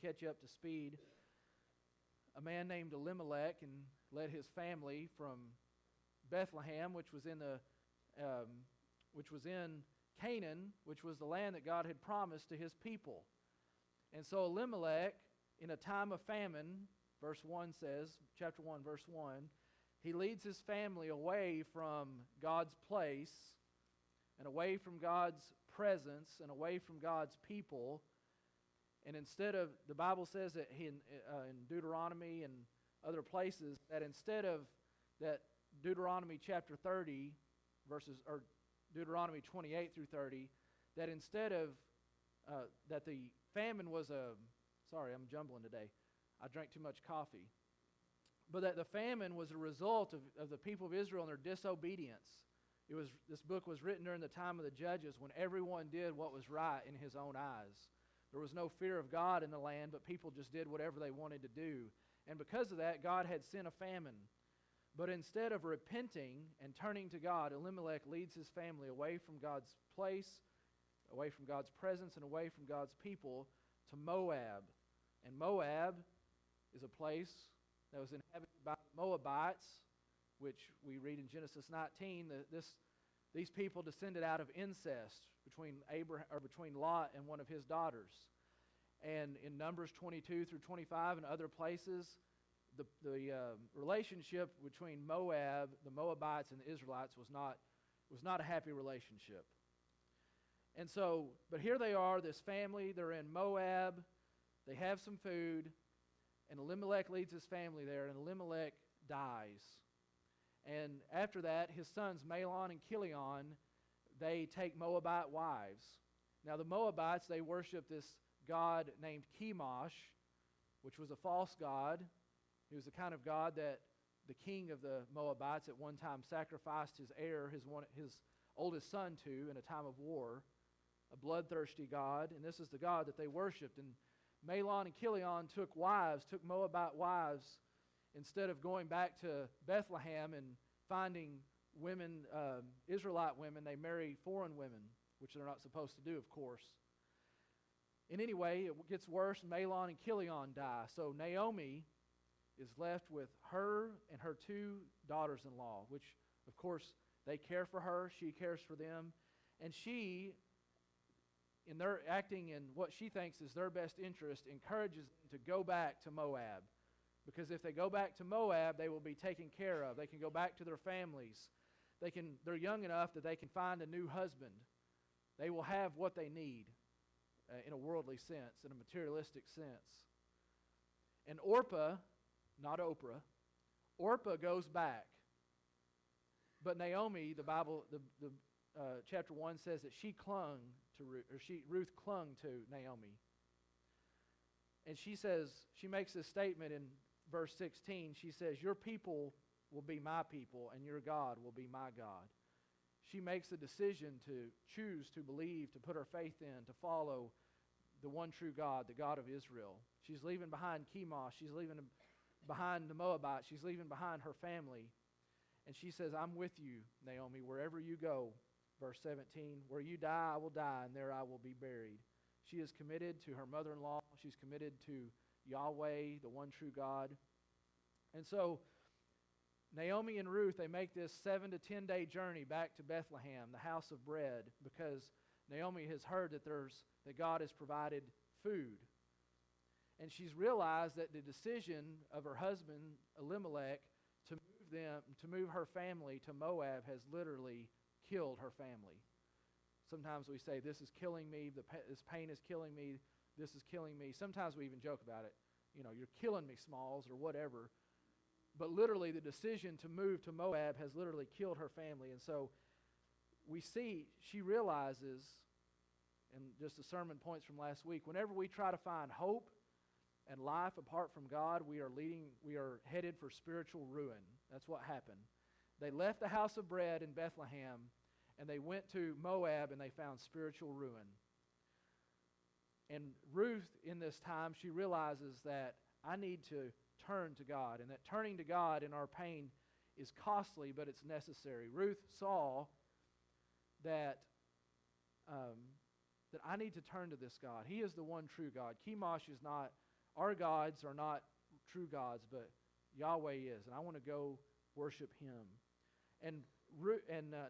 catch you up to speed. A man named Elimelech and led his family from Bethlehem, which was in Canaan, which was the land that God had promised to his people. And so Elimelech, in a time of famine, verse 1 says, chapter 1, verse 1, he leads his family away from God's place and away from God's presence and away from God's people. And instead of, the Bible says that in Deuteronomy and other places, that instead of that Deuteronomy chapter 30, or Deuteronomy 28 through 30, that instead of, that the famine was sorry, I'm jumbling today. I drank too much coffee. But that the famine was a result of the people of Israel and their disobedience. This book was written during the time of the Judges when everyone did what was right in his own eyes. There was no fear of God in the land, but people just did whatever they wanted to do. And because of that, God had sent a famine. But instead of repenting and turning to God, Elimelech leads his family away from God's place, away from God's presence, and away from God's people to Moab. And Moab is a place that was inhabited by the Moabites, which we read in Genesis 19. These people descended out of incest between Lot and one of his daughters. And in Numbers 22 through 25 and other places, the relationship between Moab, the Moabites, and the Israelites was not a happy relationship. And so, but here they are, this family, they're in Moab, they have some food, and Elimelech leads his family there, and Elimelech dies. And after that, his sons Mahlon and Chilion, they take Moabite wives. Now the Moabites, they worship this god named Chemosh, which was a false god. He was the kind of god that the king of the Moabites at one time sacrificed his heir, his oldest son, to in a time of war, a bloodthirsty god. And this is the god that they worshipped. And Mahlon and Chilion took Moabite wives. Instead of going back to Bethlehem and finding women, Israelite women, they marry foreign women, which they're not supposed to do, of course. And anyway, it gets worse. Mahlon and Chilion die. So Naomi is left with her and her two daughters-in-law, which, of course, they care for her. She cares for them. And she, in their acting in what she thinks is their best interest, encourages them to go back to Moab. Because if they go back to Moab, they will be taken care of. They can go back to their families. They're young enough that they can find a new husband. They will have what they need in a worldly sense, in a materialistic sense. And Orpah, not Oprah, Orpah goes back. But Naomi, the Bible, chapter 1 says that she clung to Ruth, Ruth clung to Naomi. And she makes this statement in verse 16. She says, "Your people will be my people, and your God will be my God." She makes a decision to choose to believe, to put her faith in, to follow the one true God, the God of Israel. She's leaving behind Chemosh. She's leaving behind the Moabites. She's leaving behind her family. And she says, "I'm with you, Naomi, wherever you go." Verse 17, "Where you die, I will die, and there I will be buried." She is committed to her mother-in-law. She's committed to Yahweh, the one true God. And so Naomi and Ruth, they make this 7 to 10 day journey back to Bethlehem, the house of bread, because Naomi has heard that God has provided food. And she's realized that the decision of her husband, Elimelech, to move her family to Moab has literally killed her family. Sometimes we say, "This is killing me, this pain is killing me, this is killing me." Sometimes we even joke about it. "You're killing me, Smalls," or whatever. But literally the decision to move to Moab has literally killed her family. And so we see, she realizes, and just the sermon points from last week, whenever we try to find hope and life apart from God, we are headed for spiritual ruin. That's what happened. They left the house of bread in Bethlehem, and they went to Moab, and they found spiritual ruin. And Ruth, in this time, she realizes that I need to turn to God, and that turning to God in our pain is costly, but it's necessary. Ruth saw that I need to turn to this God. He is the one true God. Chemosh is not our gods are not true gods, but Yahweh is, and I want to go worship Him. And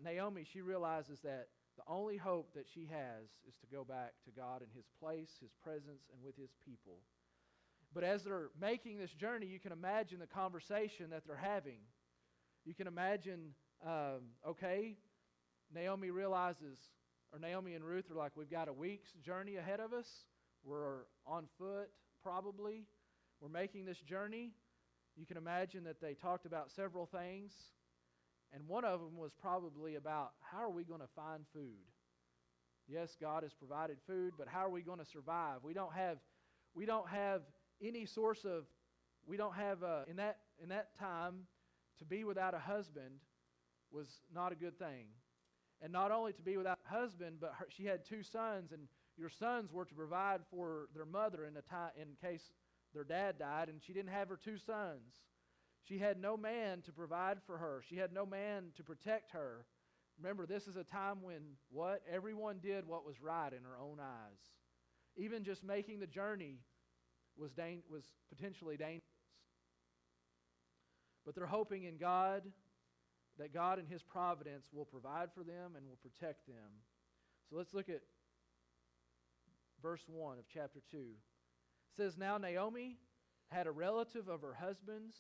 Naomi, she realizes that the only hope that she has is to go back to God and His place, His presence, and with His people. But as they're making this journey, you can imagine the conversation that they're having. You can imagine, Naomi realizes, or Naomi and Ruth are like, we've got a week's journey ahead of us. We're on foot, probably. We're making this journey. You can imagine that they talked about several things. And one of them was probably about, how are we going to find food? Yes, God has provided food, but how are we going to survive? We don't have any source of, in that time, to be without a husband was not a good thing. And not only to be without a husband, but she had 2 sons, and your sons were to provide for their mother in case their dad died, and she didn't have her 2 sons. She had no man to provide for her. She had no man to protect her. Remember, this is a time when everyone did what was right in her own eyes. Even just making the journey was potentially dangerous. But they're hoping in God that God in His providence will provide for them and will protect them. So let's look at verse 1 of chapter 2. It says, Now Naomi had a relative of her husband's,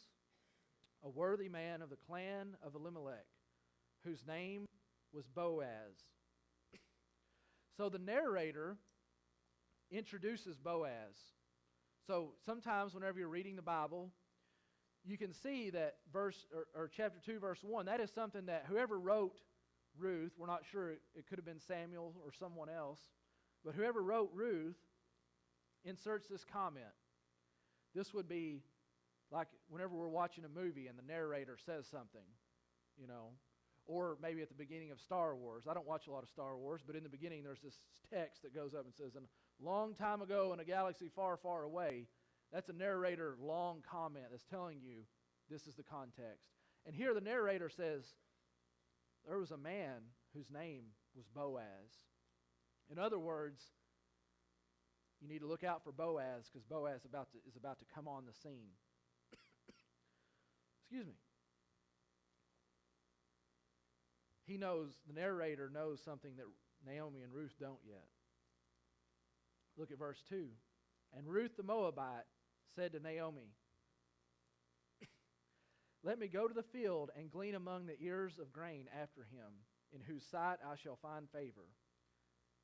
a worthy man of the clan of Elimelech, whose name was Boaz. So the narrator introduces Boaz. So sometimes whenever you're reading the Bible, you can see that chapter 2, verse 1, that is something that whoever wrote Ruth, we're not sure, it could have been Samuel or someone else, but whoever wrote Ruth inserts this comment. This would be like whenever we're watching a movie and the narrator says something, or maybe at the beginning of Star Wars. I don't watch a lot of Star Wars, but in the beginning there's this text that goes up and says, a long time ago in a galaxy far, far away. That's a narrator long comment that's telling you this is the context. And here the narrator says, there was a man whose name was Boaz. In other words, you need to look out for Boaz because Boaz is about to come on the scene. Excuse me. The narrator knows something that Naomi and Ruth don't yet. Look at verse 2. And Ruth the Moabite said to Naomi, Let me go to the field and glean among the ears of grain after him, in whose sight I shall find favor.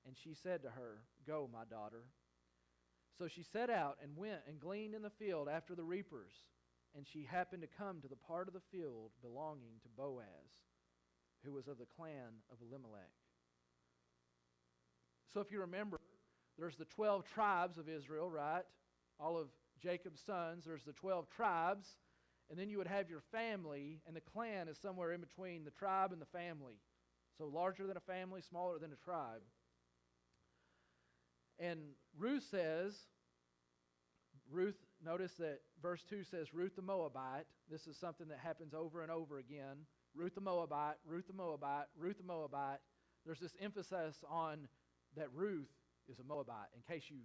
And she said to her, Go, my daughter. So she set out and went and gleaned in the field after the reapers. And she happened to come to the part of the field belonging to Boaz, who was of the clan of Elimelech. So if you remember, there's the 12 tribes of Israel, right? All of Jacob's sons. There's the 12 tribes. And then you would have your family, and the clan is somewhere in between the tribe and the family. So larger than a family, smaller than a tribe. And Ruth, notice that verse 2 says, Ruth the Moabite. This is something that happens over and over again. Ruth the Moabite, Ruth the Moabite, Ruth the Moabite. There's this emphasis on that Ruth is a Moabite, in case you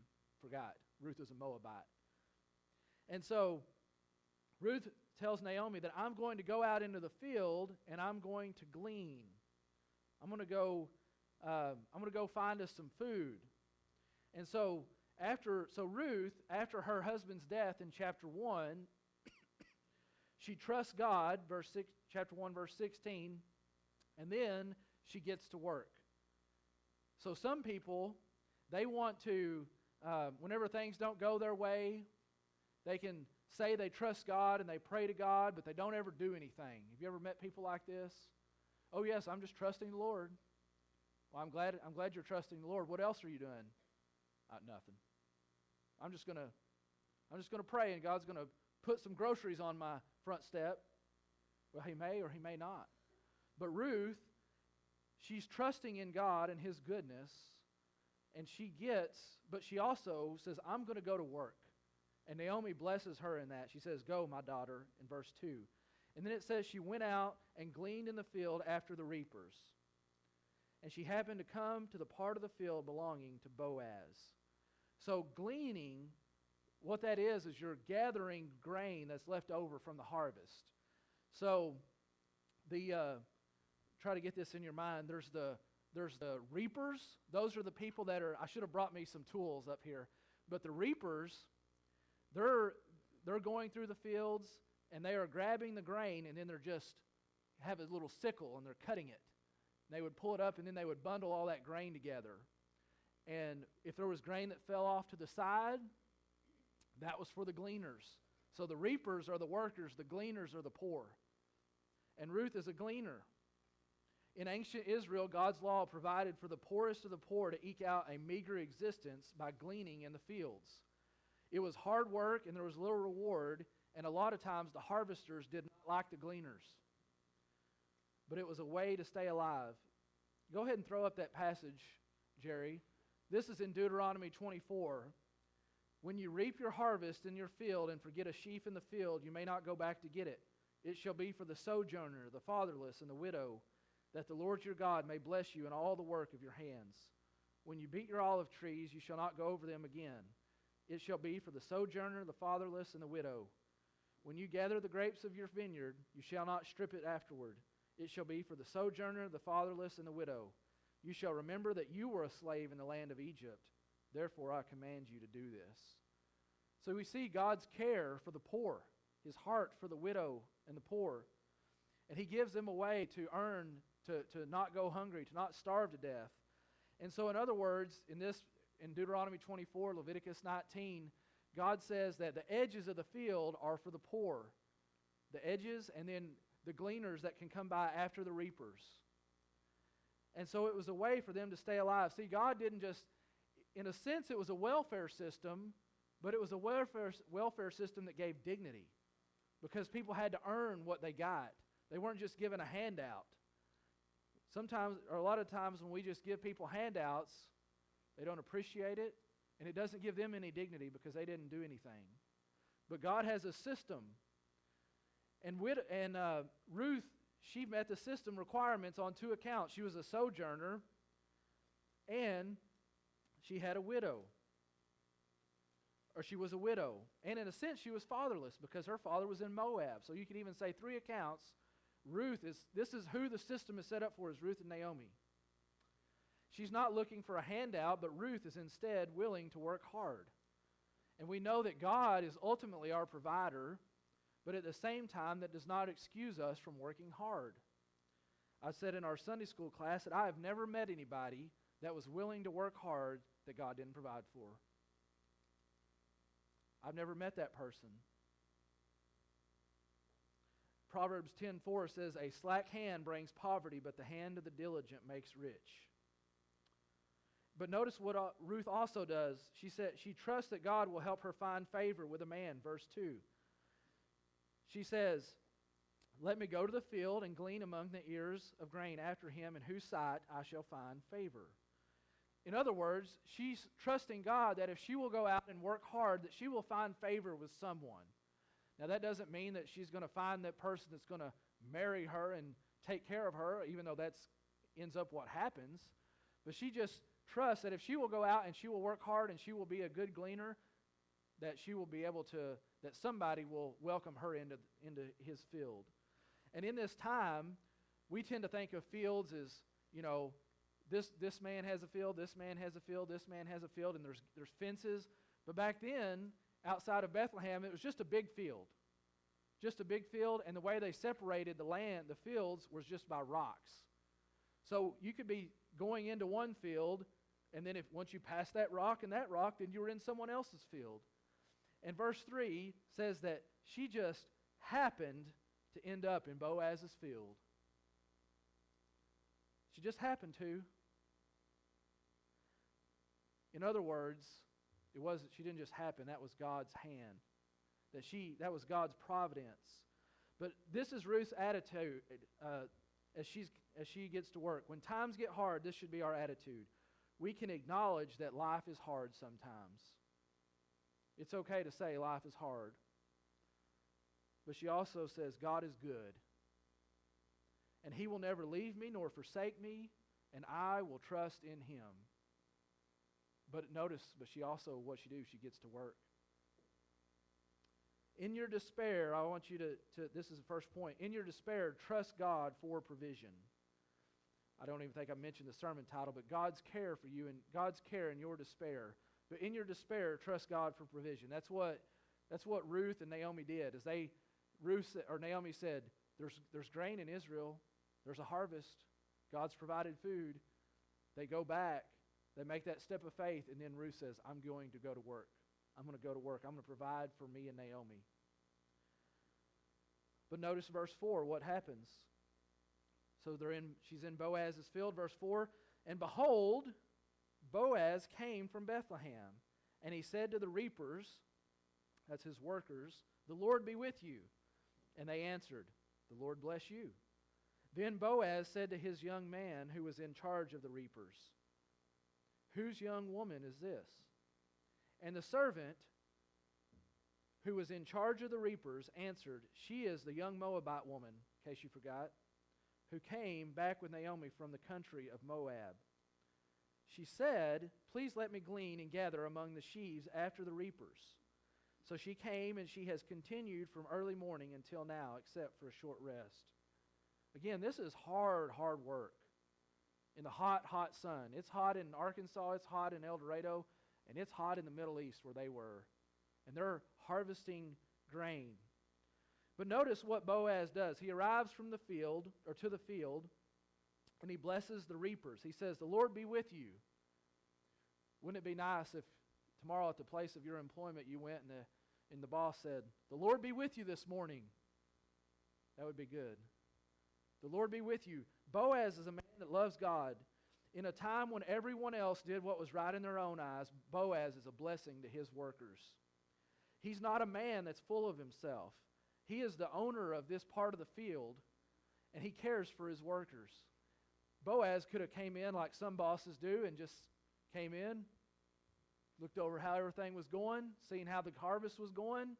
forgot. Ruth is a Moabite. And so Ruth tells Naomi that I'm going to go out into the field and I'm going to glean. I'm going to go find us some food. And so Ruth, after her husband's death in chapter 1, she trusts God, chapter 1, verse 16, and then she gets to work. So some people, they want to, whenever things don't go their way, they can say they trust God and they pray to God, but they don't ever do anything. Have you ever met people like this? Oh yes, I'm just trusting the Lord. Well, I'm glad you're trusting the Lord. What else are you doing? Nothing. I'm just gonna pray, and God's gonna put some groceries on my front step. Well, He may or He may not. But Ruth, she's trusting in God and His goodness, and but she also says, I'm going to go to work. And Naomi blesses her in that. She says, Go, my daughter, in verse 2. And then it says she went out and gleaned in the field after the reapers. And she happened to come to the part of the field belonging to Boaz. So gleaning what that is you're gathering grain that's left over from the harvest. So try to get this in your mind. There's the reapers. Those are the people that are, I should have brought me some tools up here. But the reapers, they're going through the fields and they are grabbing the grain, and then they're just have a little sickle and they're cutting it. And they would pull it up, and then they would bundle all that grain together. And if there was grain that fell off to the side, that was for the gleaners. So the reapers are the workers, the gleaners are the poor. And Ruth is a gleaner. In ancient Israel, God's law provided for the poorest of the poor to eke out a meager existence by gleaning in the fields. It was hard work and there was little reward, and a lot of times the harvesters did not like the gleaners. But it was a way to stay alive. Go ahead and throw up that passage, Jerry. This is in Deuteronomy 24. When you reap your harvest in your field and forget a sheaf in the field, you may not go back to get it. It shall be for the sojourner, the fatherless, and the widow, that the Lord your God may bless you in all the work of your hands. When you beat your olive trees, you shall not go over them again. It shall be for the sojourner, the fatherless, and the widow. When you gather the grapes of your vineyard, you shall not strip it afterward. It shall be for the sojourner, the fatherless, and the widow. You shall remember that you were a slave in the land of Egypt. Therefore I command you to do this. So we see God's care for the poor, his heart for the widow and the poor. And he gives them a way to earn, to not go hungry, to not starve to death. And so in other words, in Deuteronomy 24, Leviticus 19, God says that the edges of the field are for the poor. The edges, and then the gleaners that can come by after the reapers. And so it was a way for them to stay alive. See, God didn't just, in a sense, it was a welfare system, but it was a welfare system that gave dignity, because people had to earn what they got. They weren't just given a handout. Sometimes, or a lot of times, when we just give people handouts, they don't appreciate it, and it doesn't give them any dignity because they didn't do anything. But God has a system. And Ruth, she met the system requirements on two accounts. She was a sojourner, and she had a widow. Or she was a widow. And in a sense, she was fatherless because her father was in Moab. So you could even say three accounts. This is who the system is set up for, is Ruth and Naomi. She's not looking for a handout, but Ruth is instead willing to work hard. And we know that God is ultimately our provider, but at the same time, that does not excuse us from working hard. I said in our Sunday school class that I have never met anybody that was willing to work hard that God didn't provide for. I've never met that person. Proverbs 10:4 says, "A slack hand brings poverty, but the hand of the diligent makes rich." But notice what Ruth also does. She said she trusts that God will help her find favor with a man. Verse 2. She says, "Let me go to the field and glean among the ears of grain after him, in whose sight I shall find favor." In other words, she's trusting God that if she will go out and work hard, that she will find favor with someone. Now, that doesn't mean that she's going to find that person that's going to marry her and take care of her, even though that ends up what happens. But she just trusts that if she will go out and she will work hard and she will be a good gleaner, that she will be able to, that somebody will welcome her into his field. And in this time, we tend to think of fields as, this man has a field, this man has a field, this man has a field, and there's fences. But back then, outside of Bethlehem, it was just a big field. Just a big field, and the way they separated the fields, was just by rocks. So you could be going into one field, and then once you pass that rock, then you were in someone else's field. And verse 3 says that she just happened to end up in Boaz's field. She just happened to. In other words, she didn't just happen. That was God's hand. That was God's providence. But this is Ruth's attitude as she gets to work. When times get hard, this should be our attitude. We can acknowledge that life is hard sometimes. It's okay to say life is hard. But she also says, God is good. And he will never leave me nor forsake me, and I will trust in him. But notice, she also, what she do, she gets to work. In your despair, I want you to this is the first point. In your despair, trust God for provision. I don't even think I mentioned the sermon title, but God's care for you and God's care in your despair. But in your despair, trust God for provision. That's what Ruth and Naomi did. Naomi said, there's grain in Israel. There's a harvest. God's provided food. They go back. They make that step of faith, and then Ruth says, I'm going to go to work. I'm going to go to work. I'm going to provide for me and Naomi. But notice verse 4, what happens? So she's in Boaz's field, verse 4. And behold, Boaz came from Bethlehem, and he said to the reapers, that's his workers, the Lord be with you. And they answered, the Lord bless you. Then Boaz said to his young man who was in charge of the reapers, whose young woman is this? And the servant who was in charge of the reapers answered, she is the young Moabite woman, in case you forgot, who came back with Naomi from the country of Moab. She said, please let me glean and gather among the sheaves after the reapers. So she came, and she has continued from early morning until now, except for a short rest. Again, this is hard work in the hot sun. It's hot in Arkansas, it's hot in El Dorado, and it's hot in the Middle East where they were. And they're harvesting grain. But notice what Boaz does. He arrives from the field, or to the field, and he blesses the reapers. He says, the Lord be with you. Wouldn't it be nice if tomorrow at the place of your employment you went and the boss said, the Lord be with you this morning? That would be good. The Lord be with you. Boaz is a man that loves God. In a time when everyone else did what was right in their own eyes, Boaz is a blessing to his workers. He's not a man that's full of himself. He is the owner of this part of the field, and he cares for his workers. Boaz could have came in like some bosses do and just came in, looked over how everything was going, seen how the harvest was going,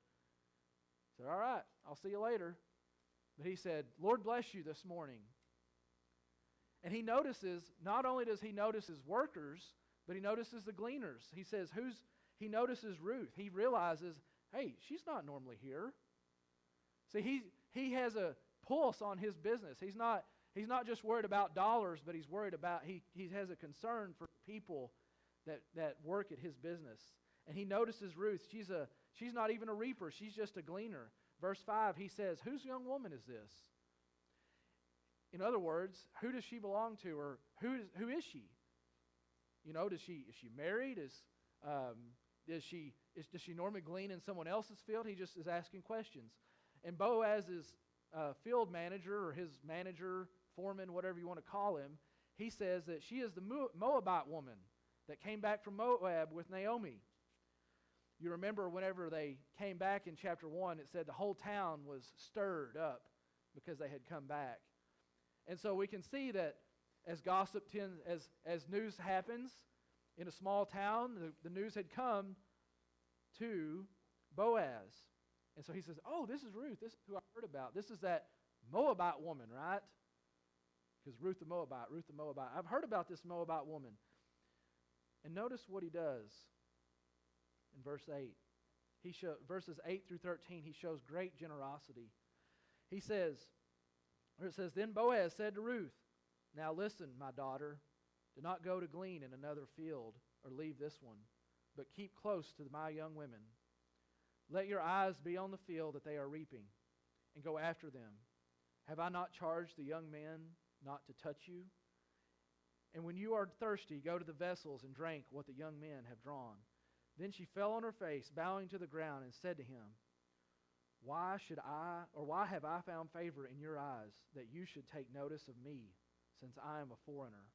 said, all right, I'll see you later. But he said, Lord bless you this morning. And he notices, not only does he notice his workers, but he notices the gleaners. He says, he notices Ruth. He realizes, hey, she's not normally here. See, he has a pulse on his business. He's not just worried about dollars, but he's worried about, he has a concern for people that work at his business. And he notices Ruth. She's not even a reaper. She's just a gleaner. Verse 5, he says, whose young woman is this? In other words, who does she belong to, or who is she? You know, is she married? Does she normally glean in someone else's field? He just is asking questions. And Boaz's field manager, or his manager, foreman, whatever you want to call him, he says that she is the Moabite woman that came back from Moab with Naomi. You remember whenever they came back in chapter 1, it said the whole town was stirred up because they had come back. And so we can see that as gossip as news happens in a small town, the news had come to Boaz. And so he says, oh, this is Ruth. This is who I heard about. This is that Moabite woman, right? Because Ruth the Moabite. I've heard about this Moabite woman. And notice what he does in verse 8. Verses 8 through 13, he shows great generosity. It says, then Boaz said to Ruth, now listen, my daughter, do not go to glean in another field or leave this one, but keep close to my young women. Let your eyes be on the field that they are reaping, and go after them. Have I not charged the young men not to touch you? And when you are thirsty, go to the vessels and drink what the young men have drawn. Then she fell on her face, bowing to the ground, and said to him, why have I found favor in your eyes, that you should take notice of me, since I am a foreigner?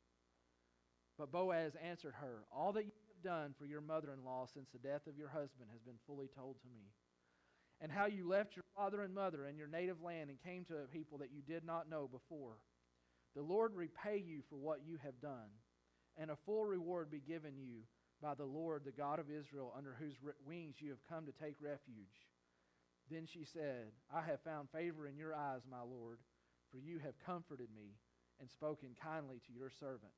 But Boaz answered her, all that you have done for your mother-in-law since the death of your husband has been fully told to me. And how you left your father and mother and your native land and came to a people that you did not know before. The Lord repay you for what you have done, and a full reward be given you by the Lord, the God of Israel, under whose wings you have come to take refuge. Then she said, I have found favor in your eyes, my Lord, for you have comforted me and spoken kindly to your servant,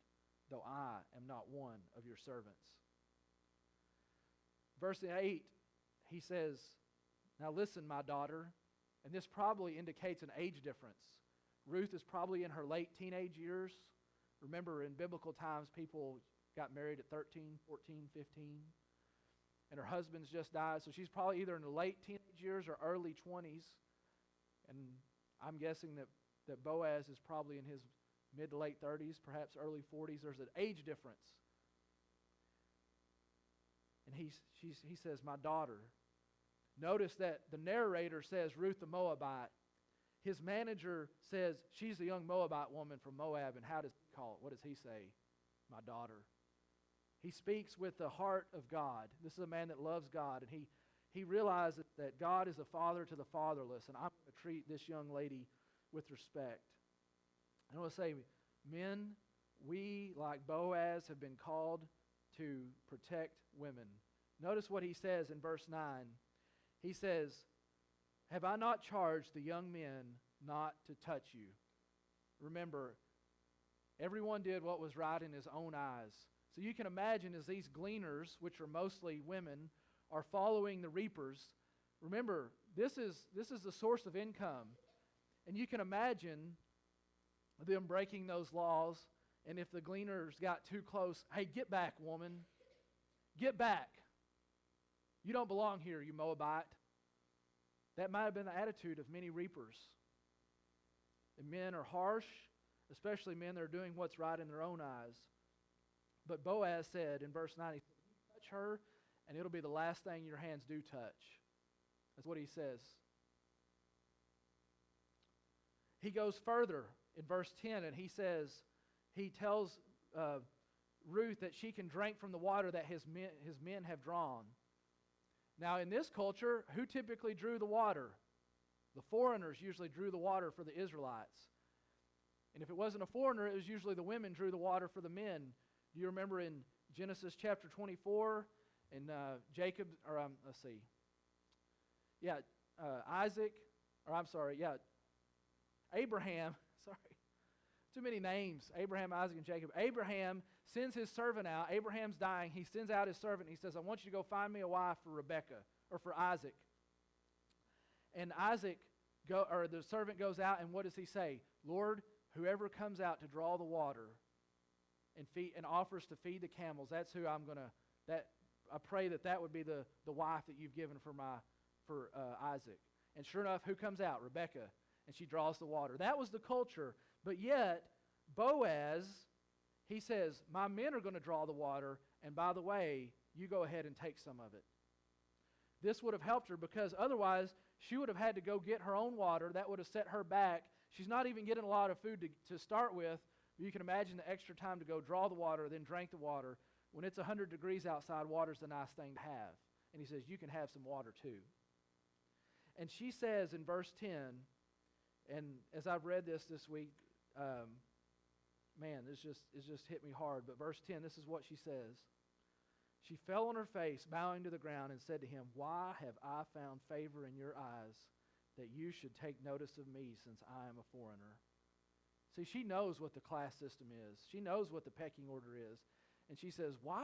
though I am not one of your servants. Verse 8, he says, Now listen, my daughter, and this probably indicates an age difference. Ruth is probably in her late teenage years. Remember, in biblical times, people got married at 13, 14, 15, and her husband's just died. So she's probably either in the late teenage years or early 20s. And I'm guessing that Boaz is probably in his mid to late 30s, perhaps early 40s. There's an age difference. And he says, my daughter. Notice that the narrator says Ruth the Moabite. His manager says she's the young Moabite woman from Moab. And how does he call it? What does he say? My daughter. He speaks with the heart of God. This is a man that loves God. And he realizes that God is a father to the fatherless. And I'm going to treat this young lady with respect. I want to say, men, we, like Boaz, have been called to protect women. Notice what he says in verse 9. He says, have I not charged the young men not to touch you? Remember, everyone did what was right in his own eyes. So you can imagine as these gleaners, which are mostly women, are following the reapers. Remember, this is the source of income. And you can imagine them breaking those laws. And if the gleaners got too close, hey, get back, woman. Get back. You don't belong here, you Moabite. That might have been the attitude of many reapers. And men are harsh, especially men that are doing what's right in their own eyes. But Boaz said in verse 9, he said, you touch her, and it'll be the last thing your hands do touch. That's what he says. He goes further in verse 10, and he tells Ruth that she can drink from the water that his men have drawn. Now, in this culture, who typically drew the water? The foreigners usually drew the water for the Israelites. And if it wasn't a foreigner, it was usually the women drew the water for the men. Do you remember in Genesis chapter 24, and Abraham, too many names, Abraham, Isaac, and Jacob. Abraham sends his servant out. Abraham's dying. He sends out his servant. He says, I want you to go find me a wife for Rebekah, or for Isaac. And the servant goes out, and what does he say? Lord, whoever comes out to draw the water and offers to feed the camels, that's who I'm going to, I pray that would be the wife that you've given for Isaac. And sure enough, who comes out? Rebekah. And she draws the water. That was the culture. But yet, Boaz, he says, my men are going to draw the water, and by the way, you go ahead and take some of it. This would have helped her because otherwise she would have had to go get her own water. That would have set her back. She's not even getting a lot of food to start with. You can imagine the extra time to go draw the water, then drink the water. When it's 100 degrees outside, water's a nice thing to have. And he says, you can have some water too. And she says in verse 10, and as I've read this week, it's just hit me hard. But verse 10, this is what she says. She fell on her face, bowing to the ground, and said to him, why have I found favor in your eyes that you should take notice of me since I am a foreigner? See, she knows what the class system is. She knows what the pecking order is. And she says, why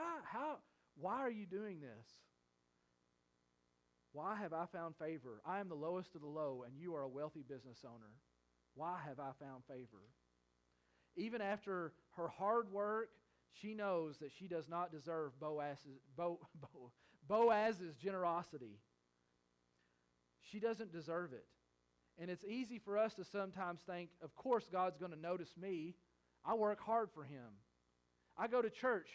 are you doing this? Why have I found favor? I am the lowest of the low, and you are a wealthy business owner. Why have I found favor? Even after her hard work, she knows that she does not deserve Boaz's generosity. She doesn't deserve it. And it's easy for us to sometimes think, of course God's going to notice me. I work hard for him. I go to church.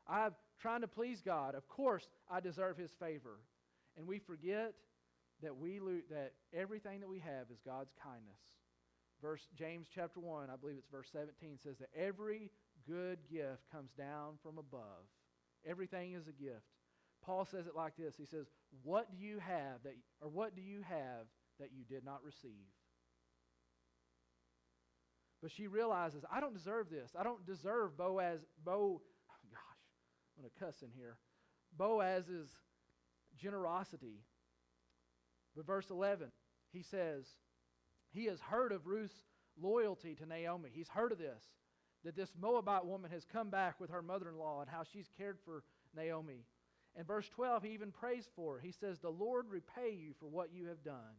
I'm trying to please God. Of course I deserve his favor. And we forget that that everything that we have is God's kindness. James chapter 1, I believe it's verse 17, says that every good gift comes down from above. Everything is a gift. Paul says it like this. He says, what do you have that you did not receive? But she realizes, I don't deserve this. I don't deserve Boaz's generosity. But verse 11, he says, he has heard of Ruth's loyalty to Naomi. He's heard of this, that this Moabite woman has come back with her mother-in-law and how she's cared for Naomi. And verse 12, he even prays for her. He says, "The Lord repay you for what you have done,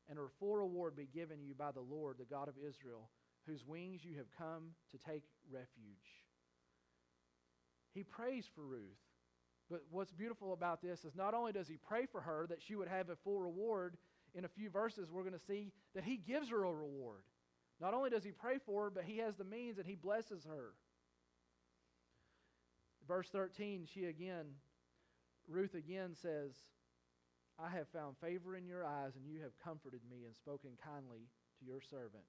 and her full reward be given you by the Lord, the God of Israel, whose wings you have come to take refuge." He prays for Ruth. But what's beautiful about this is not only does he pray for her that she would have a full reward, in a few verses we're going to see that he gives her a reward. Not only does he pray for her, but he has the means and he blesses her. Verse 13, Ruth again says, "I have found favor in your eyes, and you have comforted me and spoken kindly to your servant."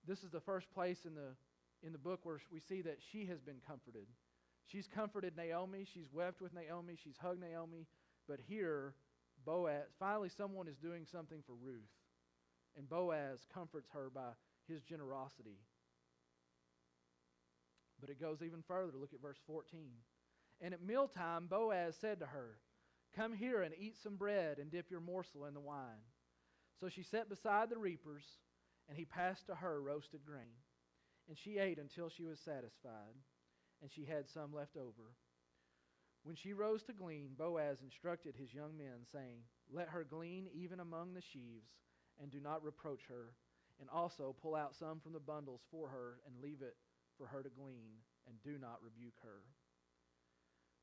This is the first place in the book where we see that she has been comforted. She's comforted Naomi. She's wept with Naomi. She's hugged Naomi. But here, Boaz, finally someone is doing something for Ruth. And Boaz comforts her by his generosity. But it goes even further. Look at verse 14. "And at mealtime, Boaz said to her, 'Come here and eat some bread and dip your morsel in the wine.' So she sat beside the reapers, and he passed to her roasted grain. And she ate until she was satisfied, and she had some left over. When she rose to glean, Boaz instructed his young men, saying, 'Let her glean even among the sheaves, and do not reproach her. And also pull out some from the bundles for her, and leave it for her to glean, and do not rebuke her.'"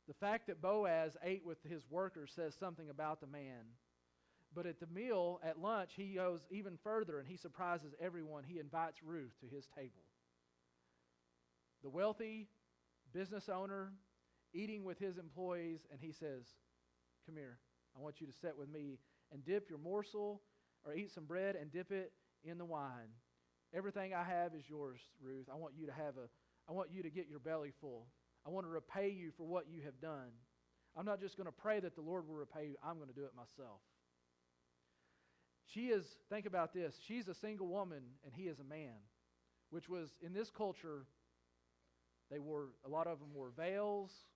The fact that Boaz ate with his workers says something about the man. But at the meal, at lunch, he goes even further, and he surprises everyone. He invites Ruth to his table. The wealthy business owner eating with his employees, and he says, "Come here, I want you to sit with me and dip your morsel, or eat some bread and dip it in the wine. Everything I have is yours, Ruth. I want you to get your belly full. I want to repay you for what you have done. I'm not just going to pray that the Lord will repay you. I'm going to do it myself." Think about this, she's a single woman and he is a man, which was, in this culture, a lot of them wore veils.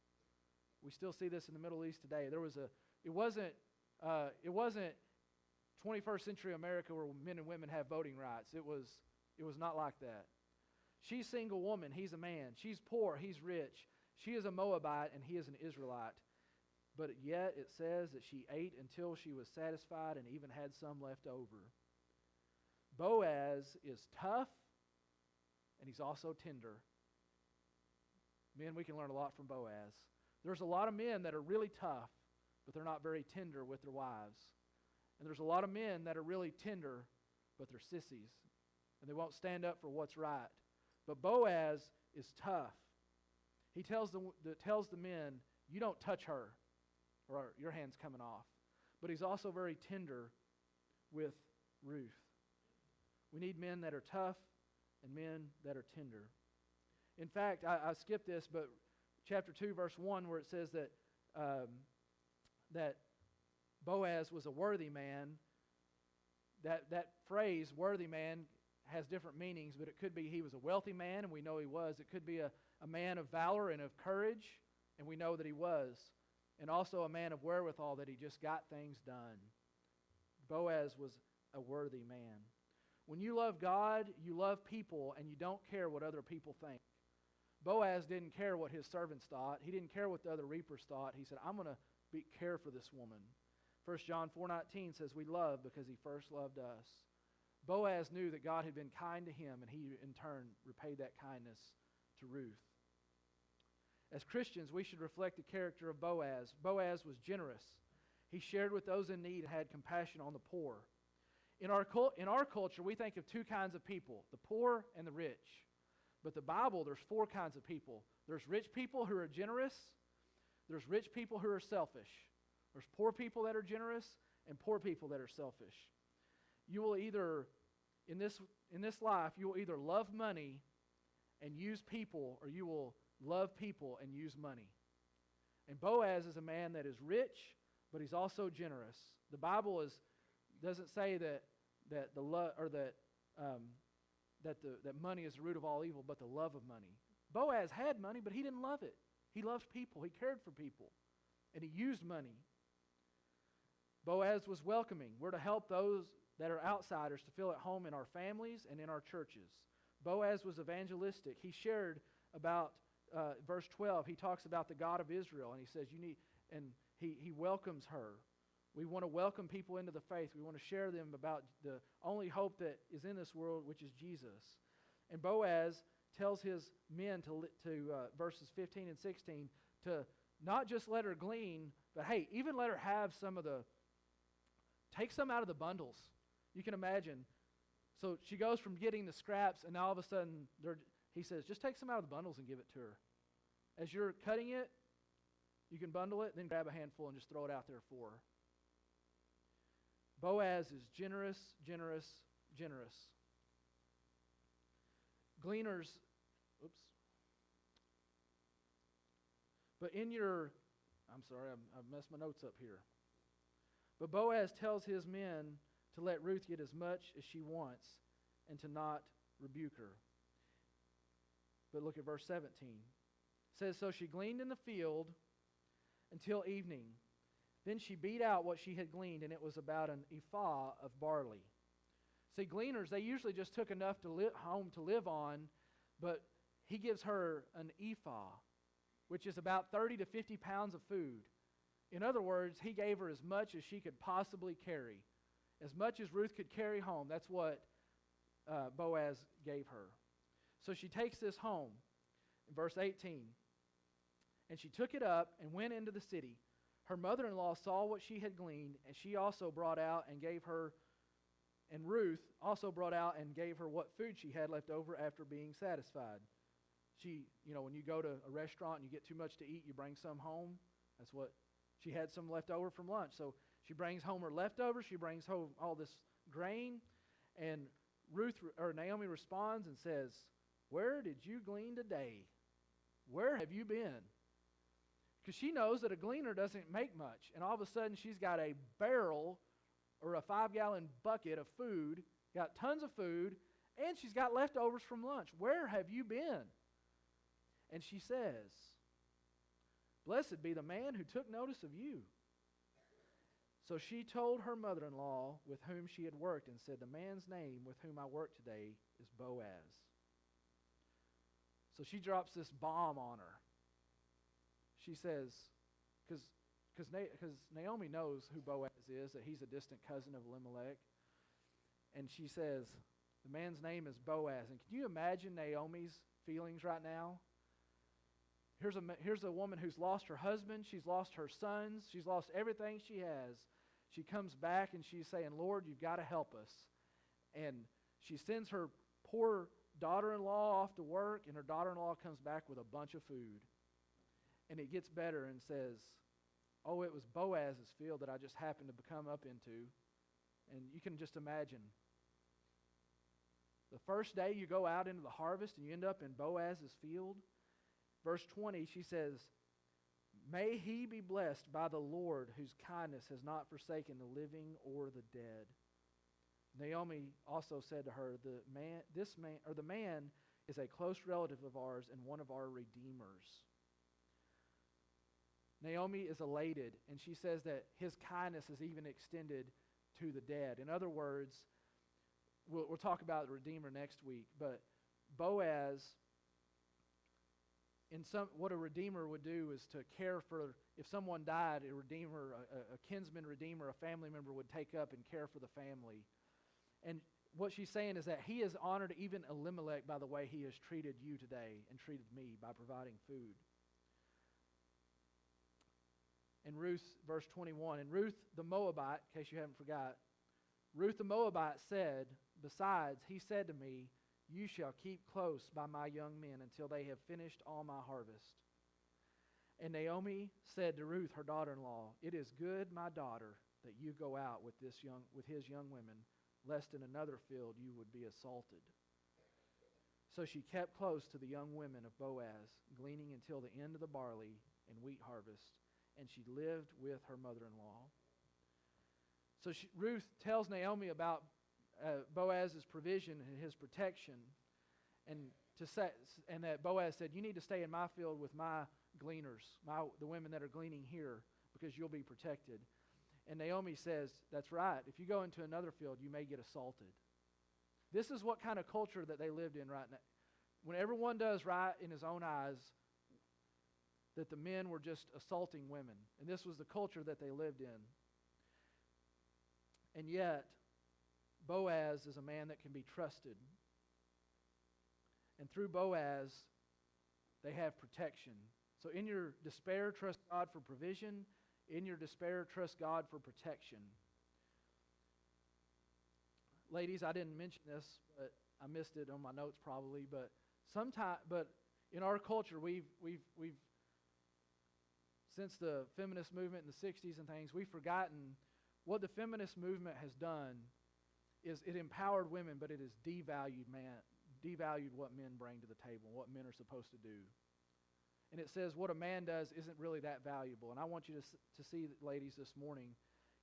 We still see this in the Middle East today. It wasn't 21st century America where men and women have voting rights. It was not like that. She's a single woman, he's a man. She's poor, he's rich. She is a Moabite and he is an Israelite. But yet it says that she ate until she was satisfied and even had some left over. Boaz is tough and he's also tender. Men, we can learn a lot from Boaz. There's a lot of men that are really tough, but they're not very tender with their wives. And there's a lot of men that are really tender, but they're sissies, and they won't stand up for what's right. But Boaz is tough. He tells the men, "You don't touch her, or your hand's coming off." But he's also very tender with Ruth. We need men that are tough and men that are tender. In fact, I skipped this, but chapter 2, verse 1, where it says that Boaz was a worthy man, that phrase, worthy man, has different meanings, but it could be he was a wealthy man, and we know he was. It could be a man of valor and of courage, and we know that he was. And also a man of wherewithal, that he just got things done. Boaz was a worthy man. When you love God, you love people, and you don't care what other people think. Boaz didn't care what his servants thought. He didn't care what the other reapers thought. He said, "I'm going to care for this woman." 1 John 4:19 says, "We love because he first loved us." Boaz knew that God had been kind to him, and he in turn repaid that kindness to Ruth. As Christians, we should reflect the character of Boaz. Boaz was generous. He shared with those in need and had compassion on the poor. In our culture, we think of two kinds of people, the poor and the rich. But the Bible, there's four kinds of people. There's rich people who are generous. There's rich people who are selfish. There's poor people that are generous and poor people that are selfish. You will either, in this life, you will either love money and use people, or you will love people and use money. And Boaz is a man that is rich, but he's also generous. The Bible doesn't say that money is the root of all evil, but the love of money. Boaz had money, but he didn't love it. He loved people. He cared for people, and he used money. Boaz was welcoming. We're to help those that are outsiders to feel at home in our families and in our churches. Boaz was evangelistic. He shared about verse 12, he talks about the God of Israel, and he says, he welcomes her. We want to welcome people into the faith. We want to share them about the only hope that is in this world, which is Jesus. And Boaz tells his men to verses 15 and 16, to not just let her glean, but hey, even let her have take some out of the bundles. You can imagine. So she goes from getting the scraps, and now all of a sudden, he says, just take some out of the bundles and give it to her. As you're cutting it, you can bundle it, then grab a handful and just throw it out there for her. Boaz is generous, generous, generous. Gleaners, but I'm sorry, I've messed my notes up here. But Boaz tells his men to let Ruth get as much as she wants and to not rebuke her. But look at verse 17. It says, so she gleaned in the field until evening. Then she beat out what she had gleaned, and it was about an ephah of barley. See, gleaners, they usually just took enough home to live on, but he gives her an ephah, which is about 30 to 50 pounds of food. In other words, he gave her as much as she could possibly carry. As much as Ruth could carry home, that's what Boaz gave her. So she takes this home, in verse 18, and she took it up and went into the city. Her mother-in-law saw what she had gleaned, and she also brought out and gave her, and Ruth also brought out and gave her what food she had left over after being satisfied. When you go to a restaurant and you get too much to eat, you bring some home. That's what she had, some left over from lunch. So she brings home her leftovers. She brings home all this grain, and Naomi responds and says, "Where did you glean today? Where have you been?" Because she knows that a gleaner doesn't make much. And all of a sudden, she's got a barrel or a 5-gallon bucket of food, got tons of food, and she's got leftovers from lunch. Where have you been? And she says, "Blessed be the man who took notice of you." So she told her mother-in-law with whom she had worked and said, "The man's name with whom I work today is Boaz." So she drops this bomb on her. She says, because Naomi knows who Boaz is, that he's a distant cousin of Elimelech. And she says, the man's name is Boaz. And can you imagine Naomi's feelings right now? Here's a woman who's lost her husband. She's lost her sons. She's lost everything she has. She comes back and she's saying, "Lord, you've got to help us." And she sends her poor daughter-in-law off to work, and her daughter-in-law comes back with a bunch of food. And it gets better and says, "Oh, it was Boaz's field that I just happened to come up into." And you can just imagine. The first day you go out into the harvest and you end up in Boaz's field. Verse 20, she says, "May he be blessed by the Lord, whose kindness has not forsaken the living or the dead." Naomi also said to her, the man is a close relative of ours and one of our redeemers. Naomi is elated, and she says that his kindness is even extended to the dead. In other words, we'll talk about the Redeemer next week, but Boaz, what a Redeemer would do is to care for, if someone died, a Redeemer, a kinsman Redeemer, a family member would take up and care for the family. And what she's saying is that he has honored even Elimelech by the way he has treated you today and treated me by providing food. In Ruth, verse 21, and Ruth the Moabite, in case you haven't forgot, Ruth the Moabite said, "Besides, he said to me, 'You shall keep close by my young men until they have finished all my harvest.' And Naomi said to Ruth, her daughter-in-law, 'It is good, my daughter, that you go out with his young women, lest in another field you would be assaulted.' So she kept close to the young women of Boaz, gleaning until the end of the barley and wheat harvest, and she lived with her mother-in-law." So Ruth tells Naomi about Boaz's provision and his protection, and that Boaz said, "You need to stay in my field with my gleaners, the women that are gleaning here, because you'll be protected." And Naomi says, "That's right. If you go into another field, you may get assaulted." This is what kind of culture that they lived in right now. When everyone does right in his own eyes, that the men were just assaulting women. And this was the culture that they lived in. And yet, Boaz is a man that can be trusted. And through Boaz, they have protection. So in your despair, trust God for provision. In your despair, trust God for protection. Ladies, I didn't mention this, but I missed it on my notes probably. But in our culture, we've since the feminist movement in the 60s and things, we've forgotten what the feminist movement has done. Is it empowered women, but it has devalued what men bring to the table, what men are supposed to do. And it says what a man does isn't really that valuable. And I want you to see, ladies, this morning,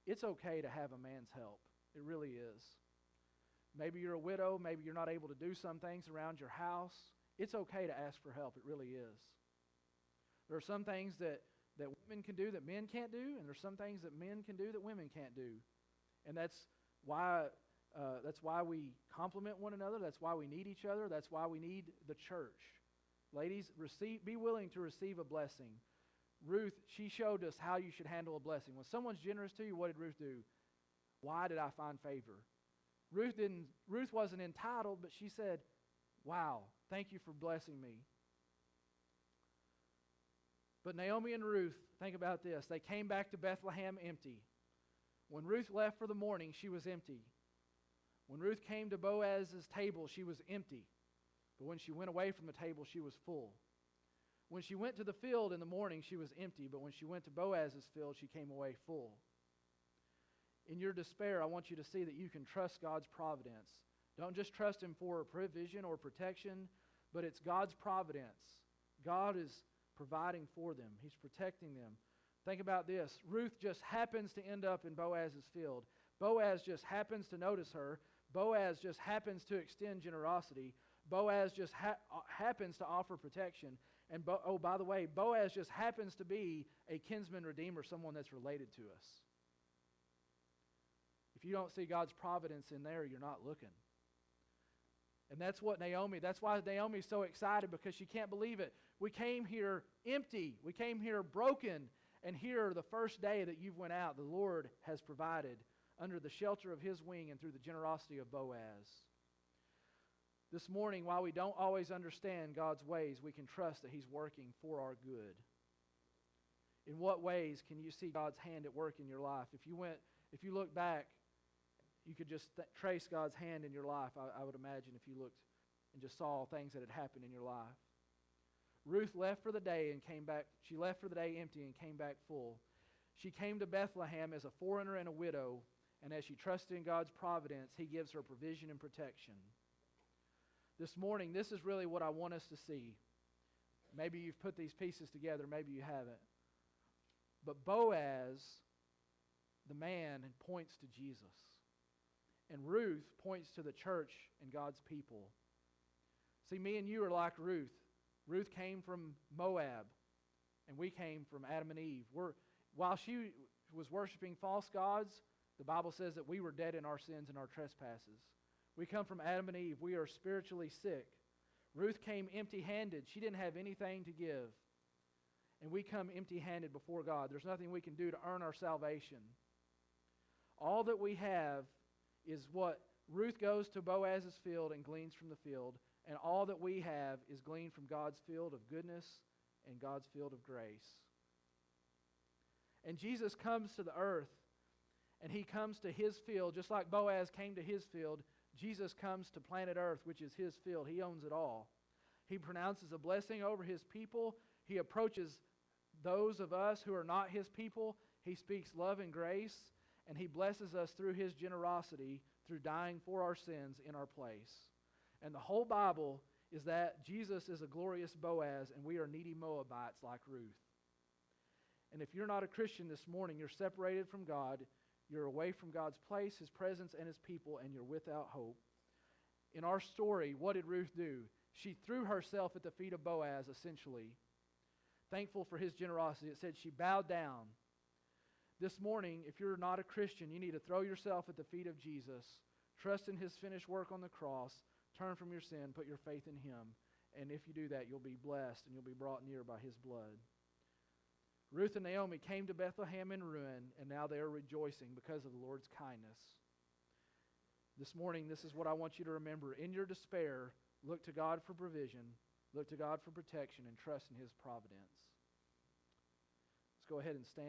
it's okay to have a man's help. It really is. Maybe you're a widow. Maybe you're not able to do some things around your house. It's okay to ask for help. It really is. There are some things that women can do that men can't do, and there's some things that men can do that women can't do. And that's why we complement one another. That's why we need each other. That's why we need the church. Ladies, be willing to receive a blessing. Ruth, she showed us how you should handle a blessing. When someone's generous to you, what did Ruth do? Why did I find favor? Ruth wasn't entitled, but she said, wow, thank you for blessing me. But Naomi and Ruth, think about this. They came back to Bethlehem empty. When Ruth left for the morning, she was empty. When Ruth came to Boaz's table, she was empty. But when she went away from the table, she was full. When she went to the field in the morning, she was empty. But when she went to Boaz's field, she came away full. In your despair, I want you to see that you can trust God's providence. Don't just trust Him for provision or protection, but it's God's providence. God is providing for them. He's protecting them. Think about this. Ruth just happens to end up in Boaz's field. Boaz just happens to notice her. Boaz just happens to extend generosity. Boaz just happens to offer protection. And by the way, Boaz just happens to be a kinsman redeemer, someone that's related to us. If you don't see God's providence in there, you're not looking. And that's why Naomi's so excited, because she can't believe it. We came here empty. We came here broken. And here, the first day that you've went out, the Lord has provided under the shelter of His wing and through the generosity of Boaz. This morning, while we don't always understand God's ways, we can trust that He's working for our good. In what ways can you see God's hand at work in your life? If you look back, you could just trace God's hand in your life, I would imagine, if you looked and just saw things that had happened in your life. Ruth left for the day and came back. She left for the day empty and came back full. She came to Bethlehem as a foreigner and a widow, and as she trusted in God's providence, He gives her provision and protection. This morning, this is really what I want us to see. Maybe you've put these pieces together, maybe you haven't. But Boaz, the man, points to Jesus. And Ruth points to the church and God's people. See, me and you are like Ruth. Ruth came from Moab, and we came from Adam and Eve. While she was worshiping false gods, the Bible says that we were dead in our sins and our trespasses. We come from Adam and Eve. We are spiritually sick. Ruth came empty-handed. She didn't have anything to give. And we come empty-handed before God. There's nothing we can do to earn our salvation. All that we have is what Ruth goes to Boaz's field and gleans from the field, and all that we have is gleaned from God's field of goodness and God's field of grace. And Jesus comes to the earth, and He comes to His field, just like Boaz came to his field. Jesus comes to planet earth, which is His field. He owns it all. He pronounces a blessing over His people. He approaches those of us who are not His people. He speaks love and grace. And He blesses us through His generosity, through dying for our sins in our place. And the whole Bible is that Jesus is a glorious Boaz, and we are needy Moabites like Ruth. And if you're not a Christian this morning, you're separated from God, you're away from God's place, His presence, and His people, and you're without hope. In our story, what did Ruth do? She threw herself at the feet of Boaz, essentially. Thankful for his generosity, it said she bowed down. This morning, if you're not a Christian, you need to throw yourself at the feet of Jesus, trust in His finished work on the cross, turn from your sin, put your faith in Him. And if you do that, you'll be blessed and you'll be brought near by His blood. Ruth and Naomi came to Bethlehem in ruin, and now they are rejoicing because of the Lord's kindness. This morning, this is what I want you to remember. In your despair, look to God for provision, look to God for protection, and trust in His providence. Let's go ahead and stand.